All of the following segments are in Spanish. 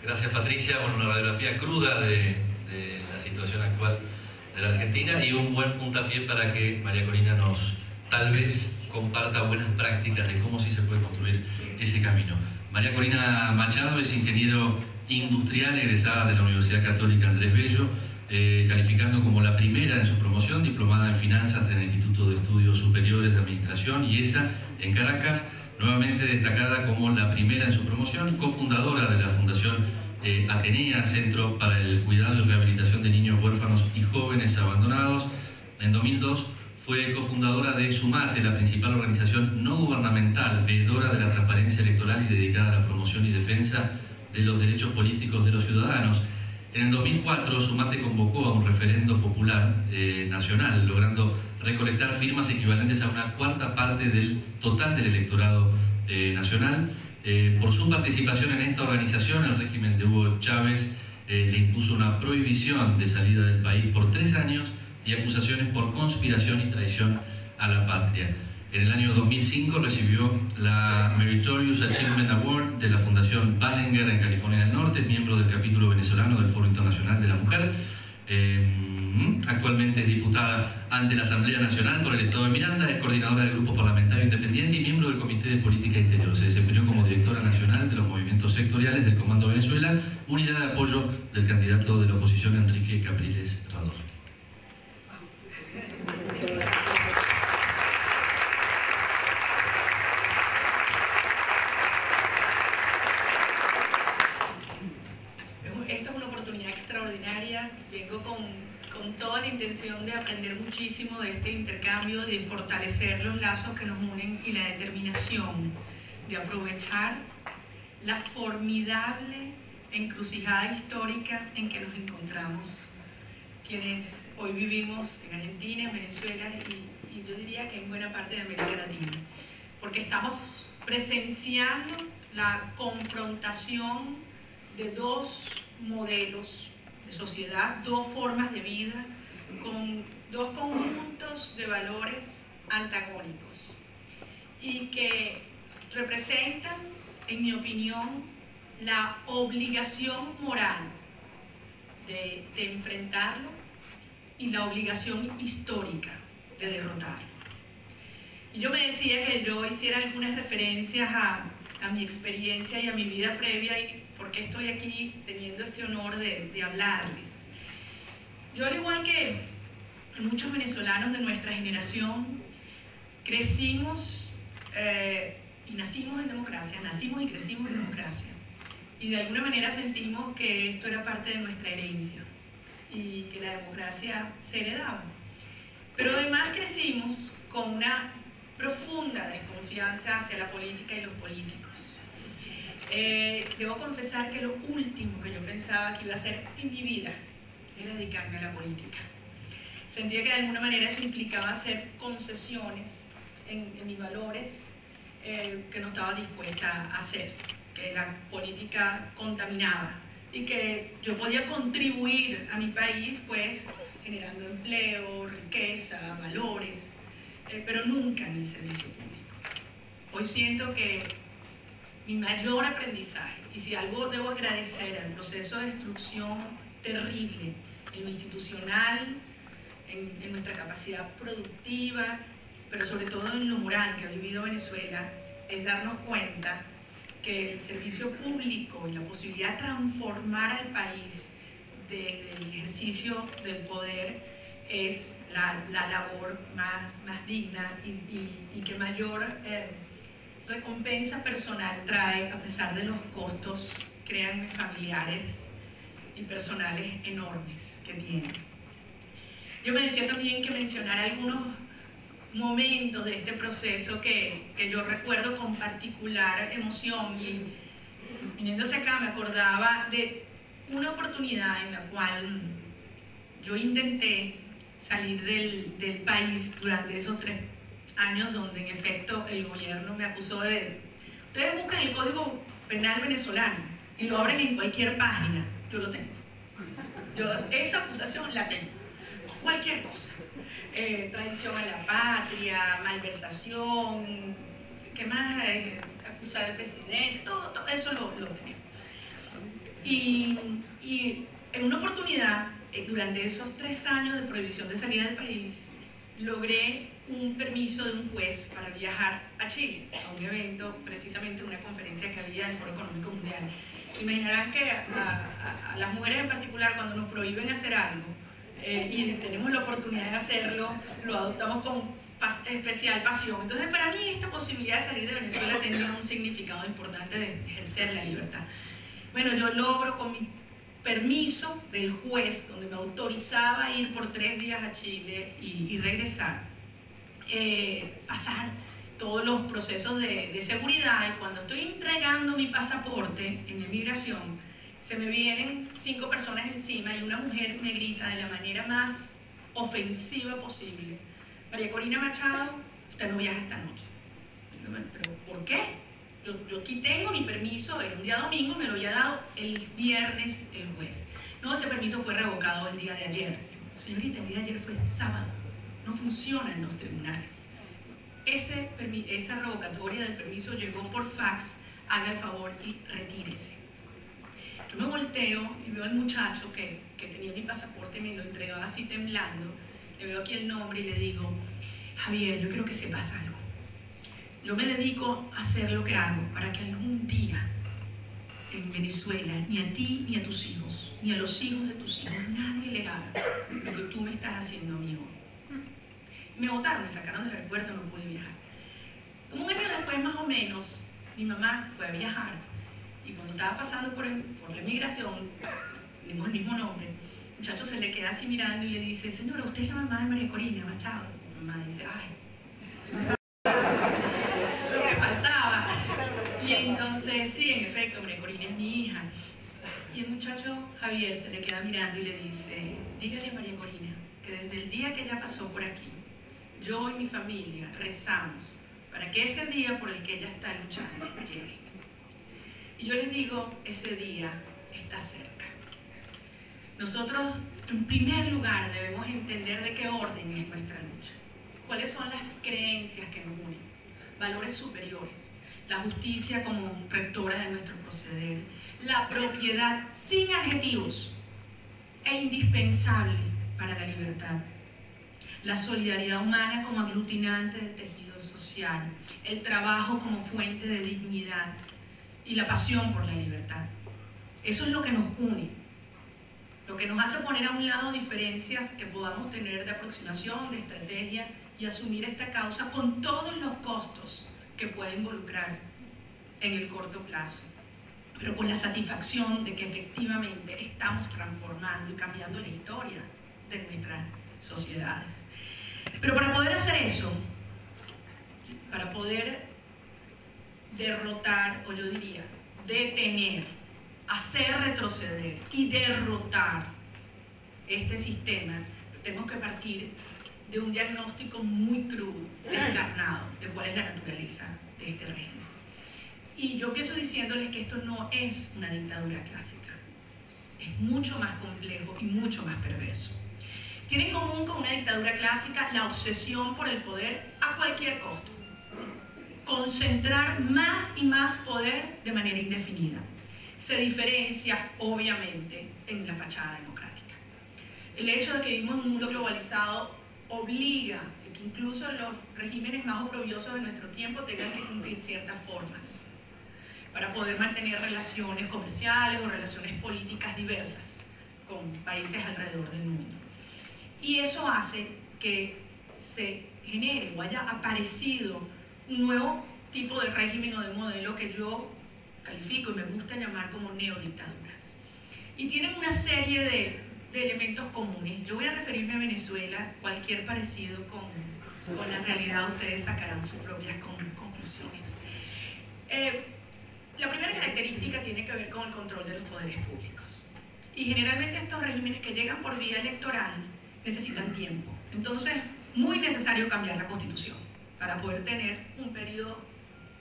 Gracias, Patricia. Bueno, una radiografía cruda de la situación actual de la Argentina y un buen puntapié para que María Corina nos, tal vez, comparta buenas prácticas de cómo sí se puede construir ese camino. María Corina Machado es ingeniero industrial egresada de la Universidad Católica Andrés Bello, calificando como la primera en su promoción, diplomada en finanzas en el Instituto de Estudios Superiores de Administración, IESA, en Caracas, nuevamente destacada como la primera en su promoción, cofundadora de la Fundación Atenea, Centro para el Cuidado y Rehabilitación de Niños Huérfanos y Jóvenes Abandonados. En 2002 fue cofundadora de Sumate, la principal organización no gubernamental veedora de la transparencia electoral y dedicada a la promoción y defensa de los derechos políticos de los ciudadanos. En el 2004, Sumate convocó a un referendo popular nacional, logrando recolectar firmas equivalentes a una cuarta parte del total del electorado nacional. Por su participación en esta organización, el régimen de Hugo Chávez le impuso una prohibición de salida del país por 3 años y acusaciones por conspiración y traición a la patria. En el año 2005 recibió la Meritorious Achievement Award de la Fundación Ballenger en California del Norte, es miembro del capítulo venezolano del Foro Internacional de la Mujer. Actualmente es diputada ante la Asamblea Nacional por el Estado de Miranda, es coordinadora del Grupo Parlamentario Independiente y miembro del Comité de Política Interior. Se desempeñó como directora nacional de los movimientos sectoriales del Comando Venezuela, unidad de apoyo del candidato de la oposición Enrique Capriles Rador. Esta es una oportunidad extraordinaria. Vengo con toda la intención de aprender muchísimo de este intercambio, de fortalecer los lazos que nos unen y la determinación de aprovechar la formidable encrucijada histórica en que nos encontramos quienes hoy vivimos en Argentina, en Venezuela y yo diría que en buena parte de América Latina, porque estamos presenciando la confrontación de dos modelos de sociedad, dos formas de vida, con dos conjuntos de valores antagónicos y que representan, en mi opinión, la obligación moral de enfrentarlo y la obligación histórica de derrotarlo. Y yo me decía que yo hiciera algunas referencias a mi experiencia y a mi vida previa y por qué estoy aquí teniendo este honor de hablarles. Yo, al igual que muchos venezolanos de nuestra generación, crecimos y nacimos en democracia, nacimos y crecimos en democracia. Y de alguna manera sentimos que esto era parte de nuestra herencia y que la democracia se heredaba. Pero además crecimos con una profunda desconfianza hacia la política y los políticos. Debo confesar que lo último que yo pensaba que iba a hacer en mi vida era dedicarme a la política. Sentía que de alguna manera eso implicaba hacer concesiones en mis valores que no estaba dispuesta a hacer, que la política contaminaba y que yo podía contribuir a mi país pues generando empleo, riqueza, valores, pero nunca en el servicio público. Hoy siento que mi mayor aprendizaje, y si algo debo agradecer al proceso de destrucción terrible en lo institucional, en nuestra capacidad productiva, pero sobre todo en lo moral que ha vivido Venezuela, es darnos cuenta que el servicio público y la posibilidad de transformar al país desde el ejercicio del poder es la labor más digna y que mayor recompensa personal trae, a pesar de los costos, créanme, familiares y personales enormes que tiene. Yo me decía también que mencionar algunos momentos de este proceso que yo recuerdo con particular emoción, y viniéndose acá me acordaba de una oportunidad en la cual yo intenté salir del país durante esos 3 años donde en efecto el gobierno me acusó de... Ustedes buscan el Código Penal venezolano y lo abren en cualquier página, yo lo tengo. Esa acusación la tengo. Cualquier cosa. Traición a la patria, malversación, ¿qué más? Acusar al presidente, todo eso lo tenemos. Y en una oportunidad, durante esos 3 años de prohibición de salida del país, logré un permiso de un juez para viajar a Chile, a un evento, precisamente una conferencia que había del Foro Económico Mundial. Se imaginarán que a las mujeres en particular, cuando nos prohíben hacer algo y tenemos la oportunidad de hacerlo, lo adoptamos con especial pasión. Entonces, para mí esta posibilidad de salir de Venezuela tenía un significado importante de ejercer la libertad. Bueno, yo logro con mi permiso del juez, donde me autorizaba ir por 3 días a Chile y regresar, pasar todos los procesos de seguridad, y cuando estoy entregando mi pasaporte en la inmigración, se me vienen 5 personas encima y una mujer me grita de la manera más ofensiva posible: María Corina Machado, usted no viaja esta noche. ¿Pero por qué? Yo aquí tengo mi permiso, era un día domingo, me lo había dado el viernes el juez. No, ese permiso fue revocado el día de ayer. Señorita, el día de ayer fue sábado, no funciona en los tribunales. Esa revocatoria del permiso llegó por fax, haga el favor y retírese. Yo me volteo y veo al muchacho que tenía mi pasaporte, me lo entregaba así temblando, le veo aquí el nombre y le digo: Javier, yo quiero que sepas algo. Yo me dedico a hacer lo que hago para que algún día en Venezuela ni a ti ni a tus hijos, ni a los hijos de tus hijos, nadie le haga lo que tú me estás haciendo, amigo. Me botaron, me sacaron del aeropuerto, no pude viajar. Como un año después, más o menos, mi mamá fue a viajar, y cuando estaba pasando por la inmigración, tenemos el mismo nombre, el muchacho se le queda así mirando y le dice: señora, usted es la mamá de María Corina Machado. Mi mamá dice: ay, lo que faltaba. Y entonces, sí, en efecto, María Corina es mi hija. Y el muchacho Javier se le queda mirando y le dice: dígale a María Corina que desde el día que ella pasó por aquí, yo y mi familia rezamos para que ese día por el que ella está luchando llegue. Y yo les digo, ese día está cerca. Nosotros, en primer lugar, debemos entender de qué orden es nuestra lucha. ¿Cuáles son las creencias que nos unen? Valores superiores. La justicia como rectora de nuestro proceder. La propiedad sin adjetivos e indispensable para la libertad. La solidaridad humana como aglutinante del tejido social, el trabajo como fuente de dignidad y la pasión por la libertad. Eso es lo que nos une, lo que nos hace poner a un lado diferencias que podamos tener de aproximación, de estrategia, y asumir esta causa con todos los costos que puede involucrar en el corto plazo, pero con la satisfacción de que efectivamente estamos transformando y cambiando la historia de nuestras sociedades. Pero para poder hacer eso, para poder derrotar, o yo diría, detener, hacer retroceder y derrotar este sistema, tenemos que partir de un diagnóstico muy crudo, descarnado, de cuál es la naturaleza de este régimen. Y yo empiezo diciéndoles que esto no es una dictadura clásica, es mucho más complejo y mucho más perverso. Tiene en común con una dictadura clásica la obsesión por el poder a cualquier costo. Concentrar más y más poder de manera indefinida. Se diferencia, obviamente, en la fachada democrática. El hecho de que vivimos en un mundo globalizado obliga a que incluso los regímenes más oprobiosos de nuestro tiempo tengan que cumplir ciertas formas para poder mantener relaciones comerciales o relaciones políticas diversas con países alrededor del mundo. Y eso hace que se genere o haya aparecido un nuevo tipo de régimen o de modelo que yo califico y me gusta llamar como neodictaduras. Y tienen una serie de elementos comunes. Yo voy a referirme a Venezuela, cualquier parecido con la realidad ustedes sacarán sus propias conclusiones. La primera característica tiene que ver con el control de los poderes públicos. Y generalmente estos regímenes que llegan por vía electoral necesitan tiempo. Entonces, muy necesario cambiar la Constitución para poder tener un periodo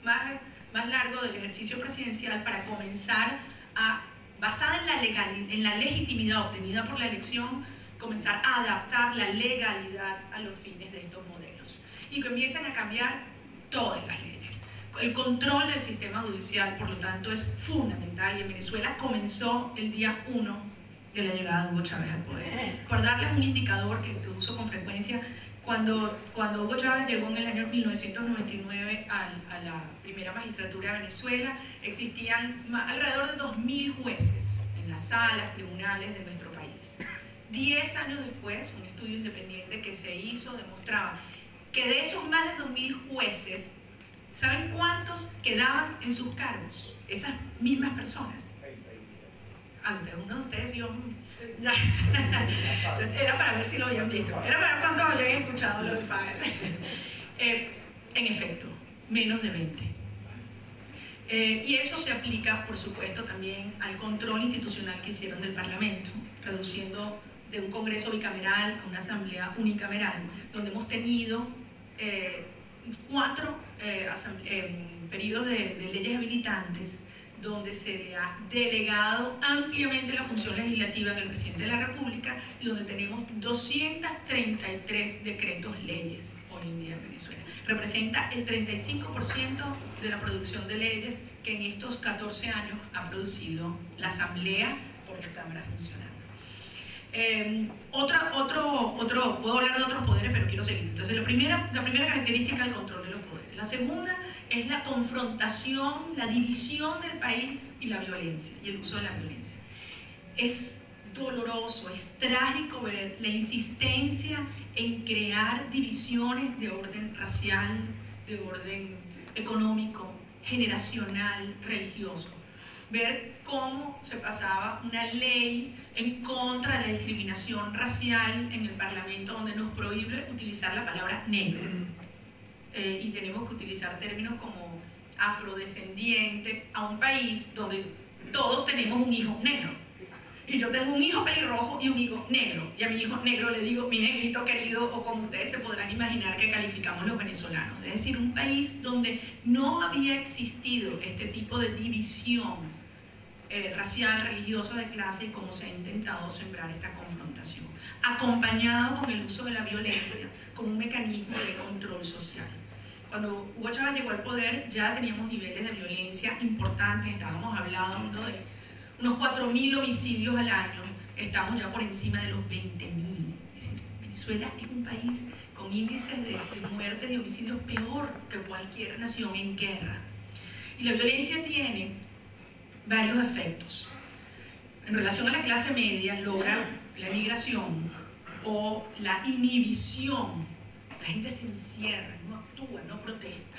más largo del ejercicio presidencial para comenzar a, basada en la legitimidad obtenida por la elección, comenzar a adaptar la legalidad a los fines de estos modelos. Y que empiezan a cambiar todas las leyes. El control del sistema judicial, por lo tanto, es fundamental, y en Venezuela comenzó el día 1 de la llegada de Hugo Chávez al poder. Por darles un indicador que uso con frecuencia, cuando Hugo Chávez llegó en el año 1999 a la primera magistratura de Venezuela, existían alrededor de 2.000 jueces en las salas, tribunales de nuestro país. 10 años después, un estudio independiente que se hizo demostraba que de esos más de 2.000 jueces, ¿saben cuántos quedaban en sus cargos? Esas mismas personas. Uno de ustedes vio, ya. Era para ver si lo habían visto, era para ver cuántos habían escuchado los padres. En efecto, menos de 20. Y eso se aplica, por supuesto, también al control institucional que hicieron del Parlamento, reduciendo de un Congreso bicameral a una Asamblea unicameral, donde hemos tenido 4 periodos de leyes habilitantes, donde se le ha delegado ampliamente la función legislativa en el presidente de la República y donde tenemos 233 decretos leyes hoy en día en Venezuela. Representa el 35% de la producción de leyes que en estos 14 años ha producido la Asamblea por las cámaras funcionando. Puedo hablar de otros poderes, pero quiero seguir. Entonces, la primera característica es el control de los poderes. La segunda es la confrontación, la división del país y la violencia, y el uso de la violencia. Es doloroso, es trágico ver la insistencia en crear divisiones de orden racial, de orden económico, generacional, religioso. Ver cómo se pasaba una ley en contra de la discriminación racial en el Parlamento, donde nos prohíbe utilizar la palabra negro. Y tenemos que utilizar términos como afrodescendiente a un país donde todos tenemos un hijo negro. Y yo tengo un hijo pelirrojo y un hijo negro. Y a mi hijo negro le digo mi negrito querido, o como ustedes se podrán imaginar que calificamos los venezolanos. Es decir, un país donde no había existido este tipo de división racial, religiosa, de clase, y cómo se ha intentado sembrar esta confrontación, acompañado con el uso de la violencia como un mecanismo de control social. Cuando Hugo Chávez llegó al poder ya teníamos niveles de violencia importantes, estábamos hablando de unos 4.000 homicidios al año, estamos ya por encima de los 20.000. Es decir, Venezuela es un país con índices de muertes y homicidios peor que cualquier nación en guerra. Y la violencia tiene varios efectos. En relación a la clase media, logra la emigración o la inhibición. La gente se encierra, no actúa, no protesta.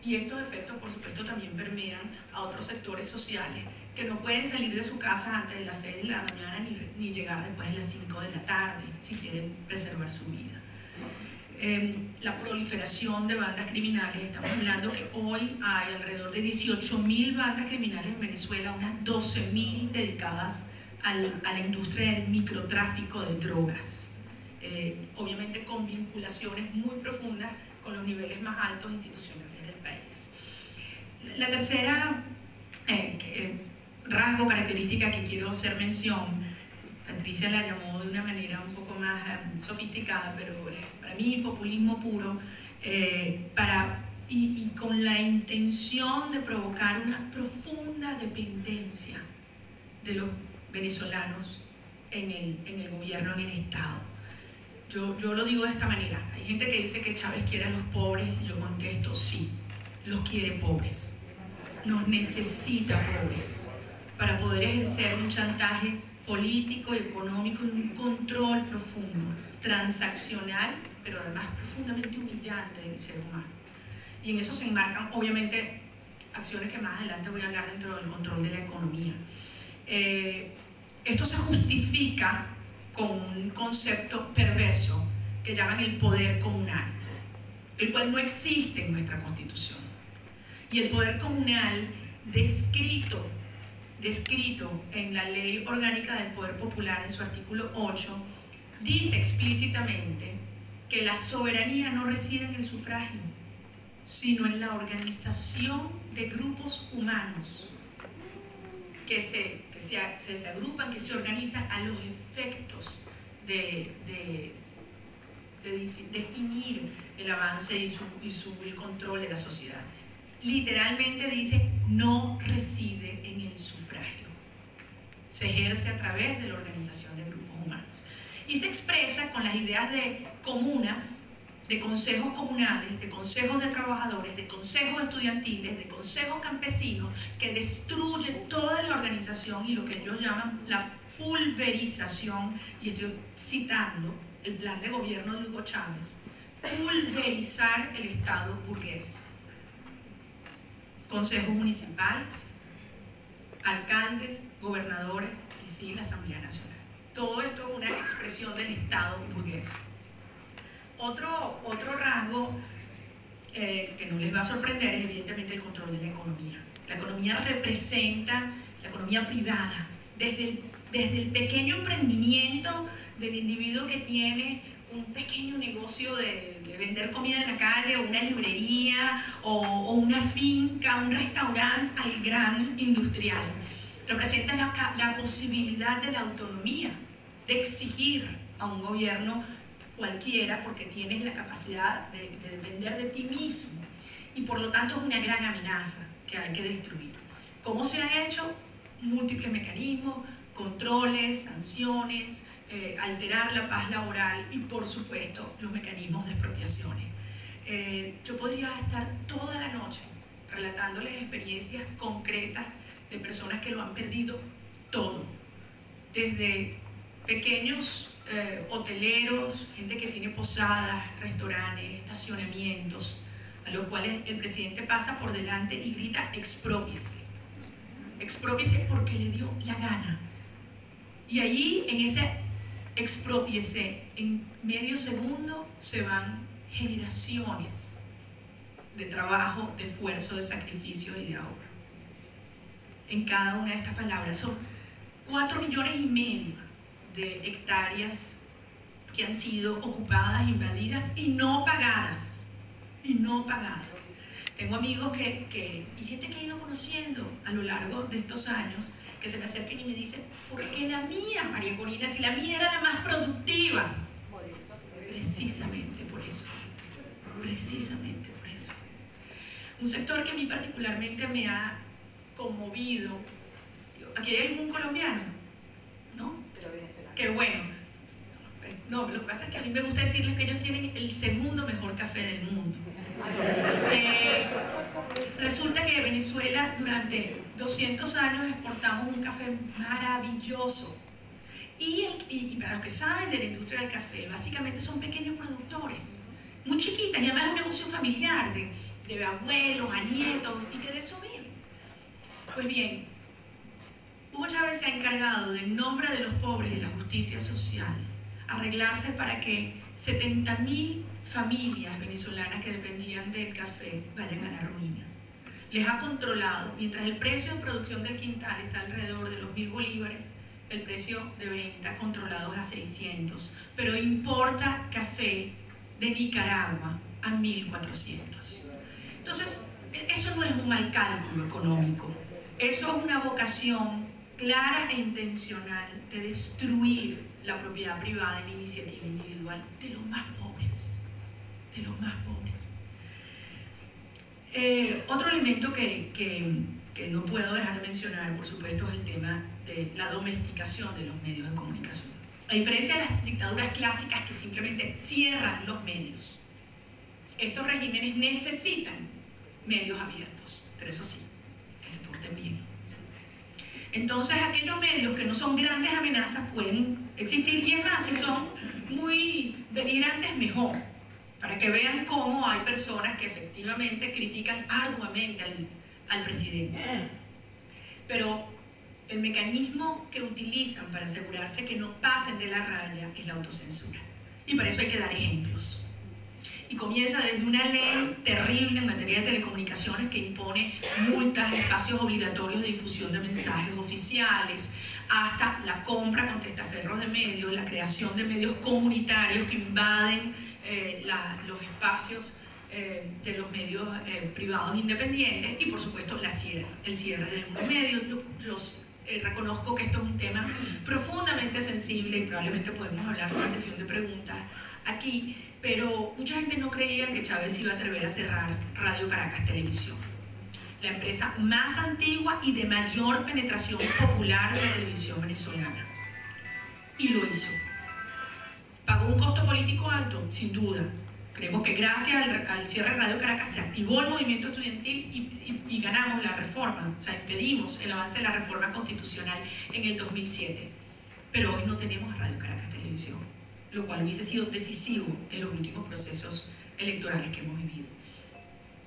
Y estos efectos, por supuesto, también permean a otros sectores sociales que no pueden salir de su casa antes de las 6 de la mañana ni llegar después de las 5 de la tarde, si quieren preservar su vida. La proliferación de bandas criminales, estamos hablando que hoy hay alrededor de 18.000 bandas criminales en Venezuela, unas 12.000 dedicadas a la industria del microtráfico de drogas, obviamente con vinculaciones muy profundas con los niveles más altos institucionales del país. La tercera rasgo, característica que quiero hacer mención, Patricia la llamó de una manera un poco más sofisticada, pero para mí populismo puro, y con la intención de provocar una profunda dependencia de los venezolanos en el gobierno, en el Estado. Yo lo digo de esta manera. Hay gente que dice que Chávez quiere a los pobres, y yo contesto, sí, los quiere pobres. Nos necesita pobres para poder ejercer un chantaje político y económico, un control profundo, transaccional, pero además profundamente humillante del ser humano. Y en eso se enmarcan, obviamente, acciones que más adelante voy a hablar dentro del control de la economía. Esto se justifica con un concepto perverso que llaman el poder comunal, el cual no existe en nuestra Constitución. Y el poder comunal descrito en la Ley Orgánica del Poder Popular, en su artículo 8, dice explícitamente que la soberanía no reside en el sufragio, sino en la organización de grupos humanos que se agrupan, que se organizan a los efectos de definir el avance y el control de la sociedad. literalmente dice no reside en el sufragio, se ejerce a través de la organización de grupos humanos y se expresa con las ideas de comunas, de consejos comunales, de consejos de trabajadores, de consejos estudiantiles, de consejos campesinos, que destruye toda la organización y lo que ellos llaman la pulverización, y estoy citando el plan de gobierno de Hugo Chávez, pulverizar el Estado burgués. Consejos municipales, alcaldes, gobernadores y sí, la Asamblea Nacional. Todo esto es una expresión del Estado burgués. Otro rasgo que no les va a sorprender es evidentemente el control de la economía. La economía representa la economía privada, desde el pequeño emprendimiento del individuo que tiene un pequeño negocio de vender comida en la calle, o una librería, o una finca, un restaurante, al gran industrial. Representa la posibilidad de la autonomía, de exigir a un gobierno cualquiera, porque tienes la capacidad de depender de ti mismo, y por lo tanto es una gran amenaza que hay que destruir. ¿Cómo se ha hecho? Múltiples mecanismos, controles, sanciones, alterar la paz laboral y por supuesto los mecanismos de expropiaciones. Yo podría estar toda la noche relatándoles experiencias concretas de personas que lo han perdido todo, desde pequeños hoteleros, gente que tiene posadas, restaurantes, estacionamientos, a los cuales el presidente pasa por delante y grita exprópiese. Exprópiese porque le dio la gana. Y allí, en ese exprópiese, en medio segundo se van generaciones de trabajo, de esfuerzo, de sacrificio y de ahorro. En cada una de estas palabras son 4,5 millones de hectáreas que han sido ocupadas, invadidas y no pagadas. Y no pagadas. Tengo amigos y gente que he ido conociendo a lo largo de estos años, que se me acercan y me dicen, ¿por qué la mía, María Corina, si la mía era la más productiva? Precisamente por eso. Precisamente por eso. Un sector que a mí particularmente me ha conmovido. ¿Aquí hay algún colombiano? ¿No? Qué bueno. No, lo que pasa es que a mí me gusta decirles que ellos tienen el segundo mejor café del mundo. Resulta que Venezuela durante 200 años exportamos un café maravilloso. Y para los que saben de la industria del café, básicamente son pequeños productores, muy chiquitas, y además es un negocio familiar, de abuelos a nietos, y que de eso viven. Pues bien, Hugo Chávez se ha encargado, en nombre de los pobres y de la justicia social, arreglarse para que 70.000 familias venezolanas que dependían del café vayan a la ruina. Les ha controlado, mientras el precio de producción del quintal está alrededor de los 1.000 bolívares, el precio de venta controlado es a 600, pero importa café de Nicaragua a 1.400. Entonces, eso no es un mal cálculo económico, eso es una vocación clara e intencional de destruir la propiedad privada y la iniciativa individual de los más pobres, de los más pobres. Otro elemento que no puedo dejar de mencionar, por supuesto, es el tema de la domesticación de los medios de comunicación. A diferencia de las dictaduras clásicas que simplemente cierran los medios, estos regímenes necesitan medios abiertos, pero eso sí, que se porten bien. Entonces, aquellos medios que no son grandes amenazas pueden existir, y es más, si son muy beligerantes, mejor, para que vean cómo hay personas que efectivamente critican arduamente al presidente. Pero el mecanismo que utilizan para asegurarse que no pasen de la raya es la autocensura. Y para eso hay que dar ejemplos. Y comienza desde una ley terrible en materia de telecomunicaciones que impone multas, espacios obligatorios de difusión de mensajes oficiales, hasta la compra con testaferros de medios, la creación de medios comunitarios que invaden los espacios de los medios privados independientes, y por supuesto el cierre de algunos medios. Reconozco que esto es un tema profundamente sensible y probablemente podemos hablar de una sesión de preguntas aquí, pero mucha gente no creía que Chávez iba a atrever a cerrar Radio Caracas Televisión. la empresa más antigua y de mayor penetración popular de la televisión venezolana. Y lo hizo. ¿Pagó un costo político alto? Sin duda. Creemos que gracias al cierre de Radio Caracas se activó el movimiento estudiantil y ganamos la reforma, o sea, impedimos el avance de la reforma constitucional en el 2007. Pero hoy no tenemos Radio Caracas Televisión, lo cual hubiese sido decisivo en los últimos procesos electorales que hemos vivido.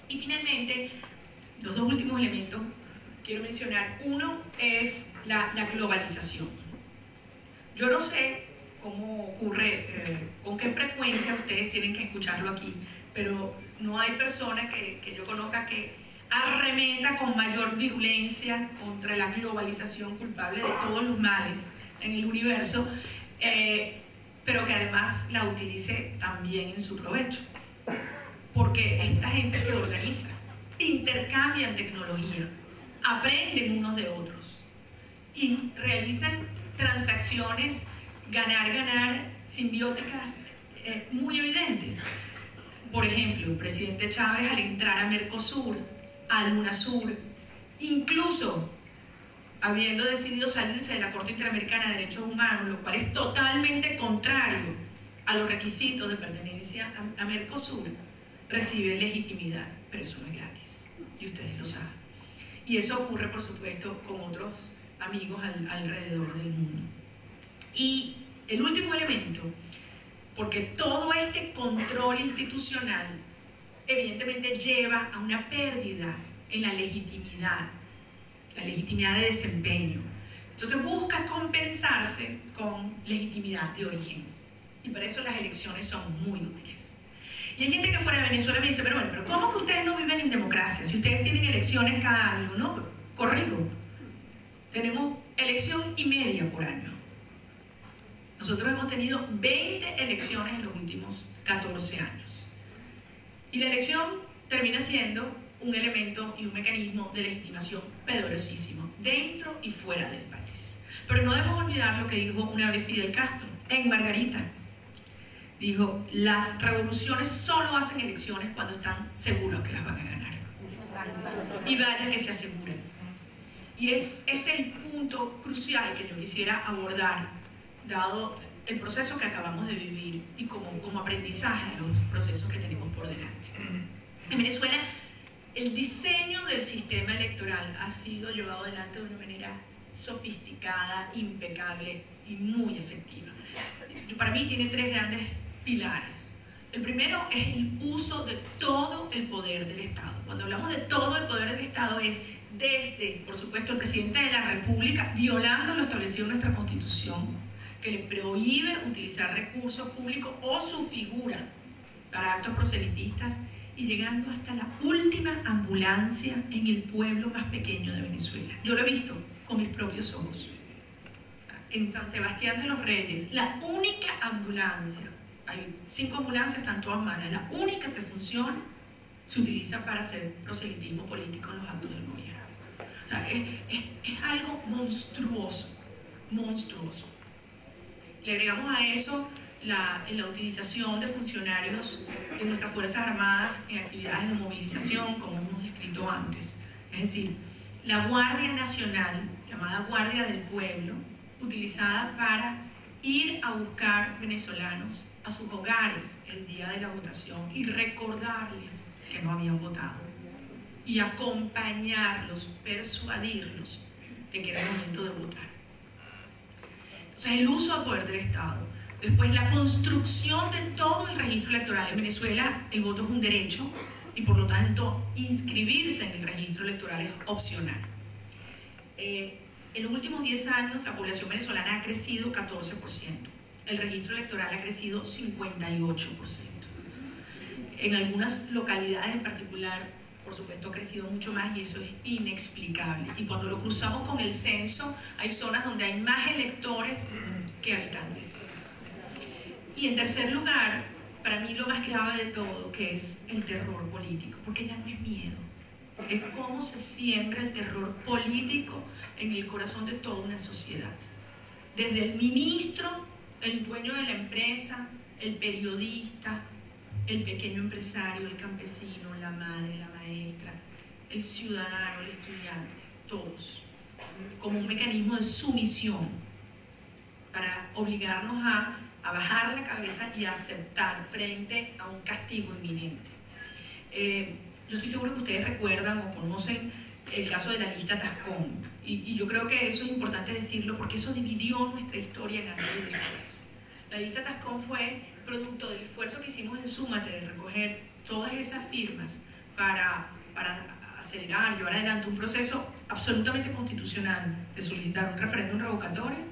Y finalmente, los dos últimos elementos que quiero mencionar. Uno es la globalización. Yo no sé cómo ocurre, con qué frecuencia ustedes tienen que escucharlo aquí, pero no hay persona que yo conozca que arremeta con mayor virulencia contra la globalización, culpable de todos los males en el universo, pero que además la utilice también en su provecho, porque esta gente se organiza, intercambian tecnología, aprenden unos de otros y realizan transacciones ganar-ganar simbióticas muy evidentes. Por ejemplo, el presidente Chávez, al entrar a Mercosur, a UNASUR, incluso habiendo decidido salirse de la Corte Interamericana de Derechos Humanos, lo cual es totalmente contrario a los requisitos de pertenencia a Mercosur, recibe legitimidad, pero eso no es gratis, y ustedes lo saben. Y eso ocurre, por supuesto, con otros amigos alrededor del mundo. Y el último elemento, porque todo este control institucional evidentemente lleva a una pérdida en la legitimidad de desempeño. Entonces busca compensarse con legitimidad de origen. Y para eso las elecciones son muy útiles. Y hay gente que fuera de Venezuela me dice, pero ¿cómo que ustedes no viven en democracia? Si ustedes tienen elecciones cada año, ¿no? Pero, corrijo, tenemos elección y media por año. Nosotros hemos tenido 20 elecciones en los últimos 14 años. Y la elección termina siendo un elemento y un mecanismo de legitimación poderosísimo, dentro y fuera del país. Pero no debemos olvidar lo que dijo una vez Fidel Castro en Margarita. Dijo, las revoluciones solo hacen elecciones cuando están seguros que las van a ganar. Y vaya que se aseguren. Y es el punto crucial que yo quisiera abordar, dado el proceso que acabamos de vivir y como aprendizaje de los procesos que tenemos por delante. En Venezuela, el diseño del sistema electoral ha sido llevado adelante de una manera sofisticada, impecable y muy efectiva. Para mí tiene tres grandes pilares. El primero es el uso de todo el poder del Estado. Cuando hablamos de todo el poder del Estado es desde, por supuesto, el presidente de la República, violando lo establecido en nuestra Constitución, que le prohíbe utilizar recursos públicos o su figura para actos proselitistas, y llegando hasta la última ambulancia en el pueblo más pequeño de Venezuela. Yo lo he visto con mis propios ojos. En San Sebastián de los Reyes, la única ambulancia, hay 5 ambulancias, están todas malas, la única que funciona se utiliza para hacer proselitismo político en los actos del gobierno. O sea, es algo monstruoso, monstruoso. Le agregamos a eso la utilización de funcionarios de nuestras Fuerzas Armadas en actividades de movilización, como hemos descrito antes. Es decir, la Guardia Nacional, llamada Guardia del Pueblo, utilizada para ir a buscar venezolanos a sus hogares el día de la votación y recordarles que no habían votado y acompañarlos, persuadirlos de que era el momento de votar. Entonces, el uso del poder del Estado. Después, la construcción de todo el registro electoral. En Venezuela, el voto es un derecho y, por lo tanto, inscribirse en el registro electoral es opcional. En los últimos 10 años, la población venezolana ha crecido 14%. El registro electoral ha crecido 58%. En algunas localidades en particular, por supuesto, ha crecido mucho más y eso es inexplicable. Y cuando lo cruzamos con el censo, hay zonas donde hay más electores que habitantes. Y en tercer lugar, para mí lo más grave de todo, que es el terror político, porque ya no es miedo, es cómo se siembra el terror político en el corazón de toda una sociedad. Desde el ministro, el dueño de la empresa, el periodista, el pequeño empresario, el campesino, la madre, la maestra, el ciudadano, el estudiante, todos, como un mecanismo de sumisión para obligarnos a bajar la cabeza y a aceptar frente a un castigo inminente. Yo estoy seguro que ustedes recuerdan o conocen el caso de la lista Tascón, y yo creo que eso es importante decirlo porque eso dividió nuestra historia en antes y después. La lista Tascón fue producto del esfuerzo que hicimos en Súmate de recoger todas esas firmas para acelerar, llevar adelante un proceso absolutamente constitucional de solicitar un referéndum revocatorio,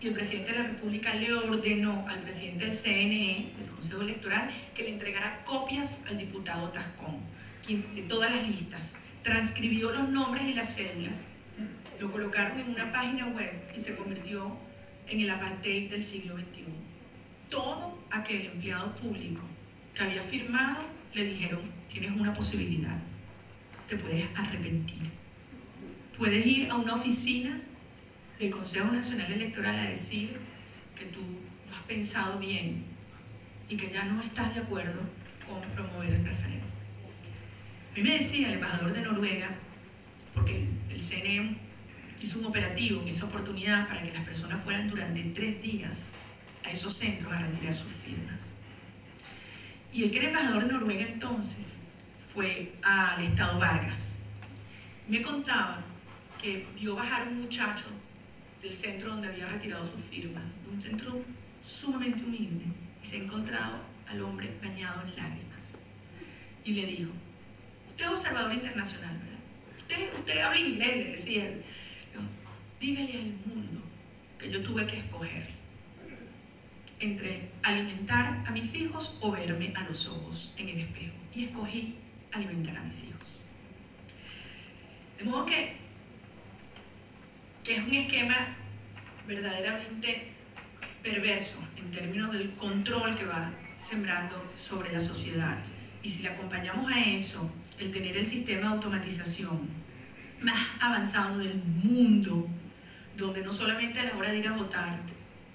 y el presidente de la República le ordenó al presidente del CNE, del Consejo Electoral, que le entregara copias al diputado Tascón, quien de todas las listas transcribió los nombres y las cédulas, lo colocaron en una página web y se convirtió en el apartheid del siglo XXI. Todo aquel empleado público que había firmado le dijeron: tienes una posibilidad, te puedes arrepentir, puedes ir a una oficina del Consejo Nacional Electoral a decir que tú lo has pensado bien y que ya no estás de acuerdo con promover el referéndum. A mí me decía el embajador de Noruega, porque el CNE hizo un operativo en esa oportunidad para que las personas fueran durante 3 días a esos centros a retirar sus firmas. Y el que era embajador de Noruega entonces fue al estado Vargas. Me contaba que vio bajar un muchacho del centro donde había retirado sus firmas, de un centro sumamente humilde, y se ha encontrado al hombre bañado en lágrimas. Y le dijo: usted es observador internacional, ¿verdad? Usted habla inglés, le decía. Dígale al mundo que yo tuve que escoger entre alimentar a mis hijos o verme a los ojos en el espejo. Y escogí alimentar a mis hijos. De modo que es un esquema verdaderamente perverso en términos del control que va sembrando sobre la sociedad. Y si le acompañamos a eso el tener el sistema de automatización más avanzado del mundo, donde no solamente a la hora de ir a votar,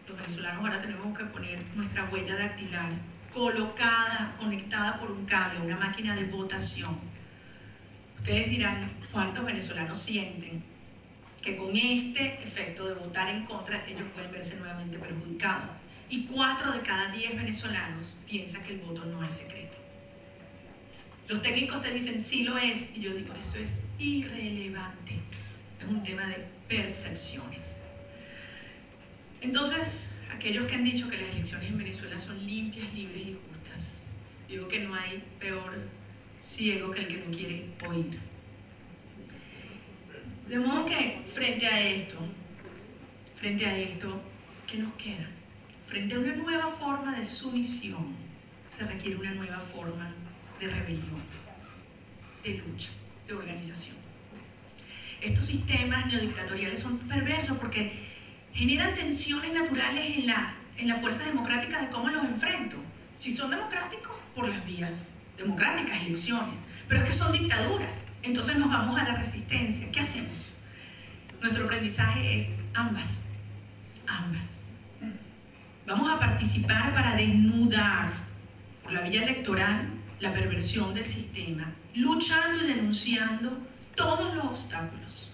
los venezolanos ahora tenemos que poner nuestra huella dactilar colocada, conectada por un cable a una máquina de votación. Ustedes dirán cuántos venezolanos sienten que con este efecto de votar en contra ellos pueden verse nuevamente perjudicados, y 4 de cada 10 venezolanos piensan que el voto no es secreto. Los técnicos te dicen sí lo es, y yo digo eso es irrelevante, es un tema de percepciones. Entonces, aquellos que han dicho que las elecciones en Venezuela son limpias, libres y justas, digo que no hay peor ciego que el que no quiere oír. De modo que frente a esto, ¿qué nos queda? Frente a una nueva forma de sumisión, se requiere una nueva forma de rebelión, de lucha, de organización. Estos sistemas neodictatoriales son perversos porque generan tensiones naturales en las fuerzas democráticas de cómo los enfrento. Si son democráticos, por las vías democráticas, elecciones, pero es que son dictaduras, entonces nos vamos a la resistencia. ¿Qué hacemos? Nuestro aprendizaje es ambas. Vamos a participar para desnudar por la vía electoral la perversión del sistema, luchando y denunciando todos los obstáculos.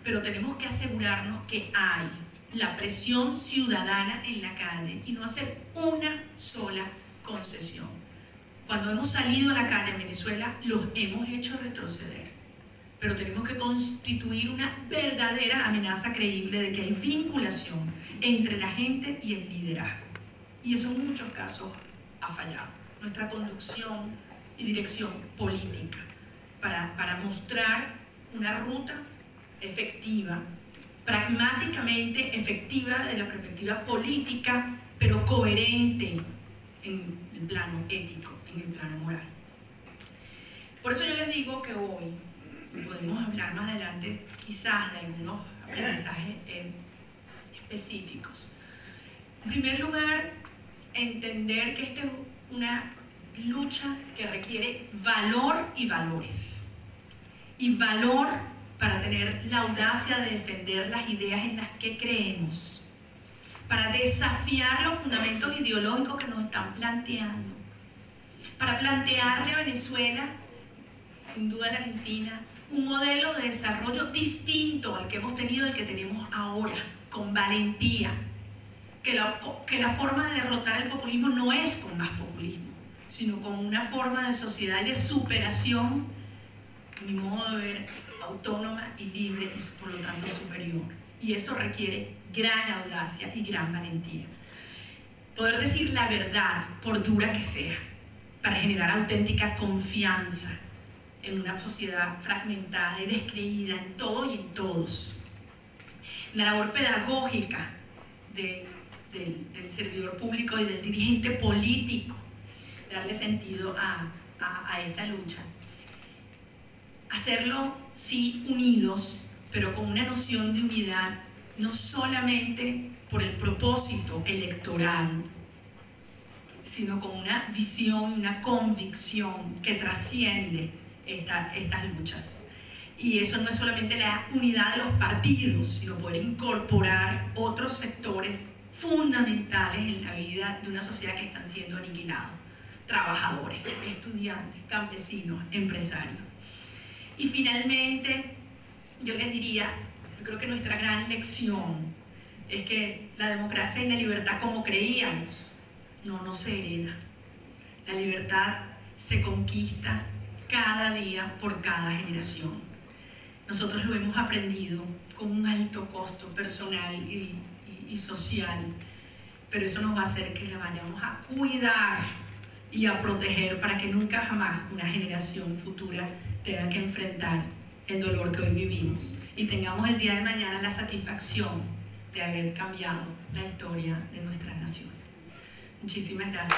Pero tenemos que asegurarnos que hay la presión ciudadana en la calle y no hacer una sola concesión. Cuando hemos salido a la calle en Venezuela, los hemos hecho retroceder. Pero tenemos que constituir una verdadera amenaza creíble de que hay vinculación entre la gente y el liderazgo. Y eso en muchos casos ha fallado. Nuestra conducción y dirección política para mostrar una ruta efectiva, pragmáticamente efectiva desde la perspectiva política, pero coherente en el plano ético, en el plano moral. Por eso yo les digo que hoy podemos hablar más adelante quizás de algunos aprendizajes específicos. En primer lugar, entender que esta es una lucha que requiere valor y valores. Y valor para tener la audacia de defender las ideas en las que creemos, para desafiar los fundamentos ideológicos que nos están planteando, para plantearle a Venezuela sin duda en Argentina, un modelo de desarrollo distinto al que hemos tenido, al que tenemos ahora, con valentía. Que la forma de derrotar el populismo no es con más populismo, sino con una forma de sociedad y de superación, mi modo de ver, autónoma y libre y por lo tanto superior. Y eso requiere gran audacia y gran valentía. Poder decir la verdad, por dura que sea, para generar auténtica confianza en una sociedad fragmentada y descreída en todo y en todos. La labor pedagógica del servidor público y del dirigente político, darle sentido a esta lucha. Hacerlo, sí, unidos, pero con una noción de unidad, no solamente por el propósito electoral, sino con una visión, una convicción que trasciende estas luchas. Y eso no es solamente la unidad de los partidos, sino poder incorporar otros sectores fundamentales en la vida de una sociedad que están siendo aniquilados: trabajadores, estudiantes, campesinos, empresarios. Y finalmente, yo les diría, yo creo que nuestra gran lección es que la democracia y la libertad, como creíamos, no se hereda. La libertad se conquista cada día por cada generación. Nosotros lo hemos aprendido con un alto costo personal y social, pero eso nos va a hacer que la vayamos a cuidar y a proteger para que nunca jamás una generación futura tenga que enfrentar el dolor que hoy vivimos y tengamos el día de mañana la satisfacción de haber cambiado la historia de nuestras naciones. Muchísimas gracias.